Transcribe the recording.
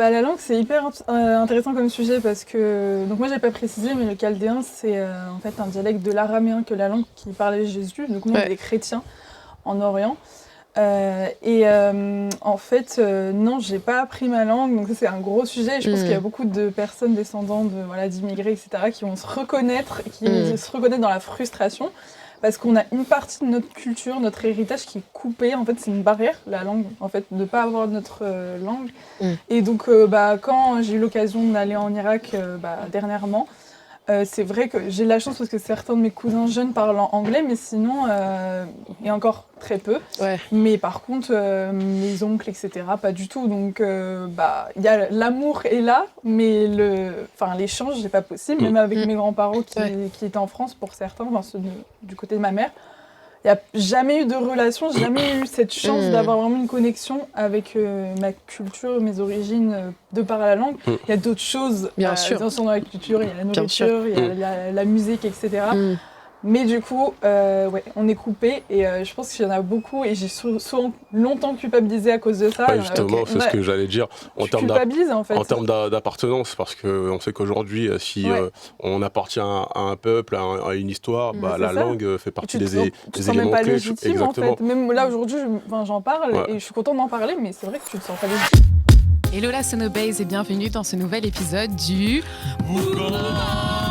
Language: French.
Bah, la langue, c'est hyper intéressant comme sujet parce que, donc moi j'ai pas précisé, mais le chaldéen c'est en fait un dialecte de l'araméen que la langue qui parlait Jésus. Donc nous on est des chrétiens en Orient. En fait, non, j'ai pas appris ma langue, donc ça c'est un gros sujet. Et je pense qu'il y a beaucoup de personnes descendantes d'immigrés, etc., qui vont se reconnaître, se reconnaître dans la frustration. Parce qu'on a une partie de notre culture, notre héritage qui est coupé. En fait, c'est une barrière, la langue, en fait, de ne pas avoir notre langue. Et donc, quand j'ai eu l'occasion d'aller en Irak dernièrement, c'est vrai que j'ai de la chance parce que certains de mes cousins jeunes parlent en anglais, mais sinon, et encore très peu. Ouais. Mais par contre, mes oncles, etc., pas du tout. Donc, l'amour est là, mais l'échange n'est pas possible. Même avec mes grands-parents qui étaient en France, pour certains, ceux du côté de ma mère, il n'y a jamais eu de relation, j'ai jamais eu cette chance d'avoir vraiment une connexion avec ma culture, mes origines, de par la langue. Il y a d'autres choses, bien sûr, dans la culture, il y a la nourriture, il y a la musique, etc. Mais du coup, on est coupé et je pense qu'il y en a beaucoup et j'ai souvent longtemps culpabilisé à cause de ça. Justement, c'est ce que j'allais dire en termes d'appartenance, parce qu'on sait qu'aujourd'hui, si on appartient à un peuple, à une histoire, la langue fait partie des éléments clés. Légitime, en fait. Même là aujourd'hui, j'en parle et je suis contente d'en parler, mais c'est vrai que tu te sens pas légitime. Hello la Sonobase et bienvenue dans ce nouvel épisode du Mouvement.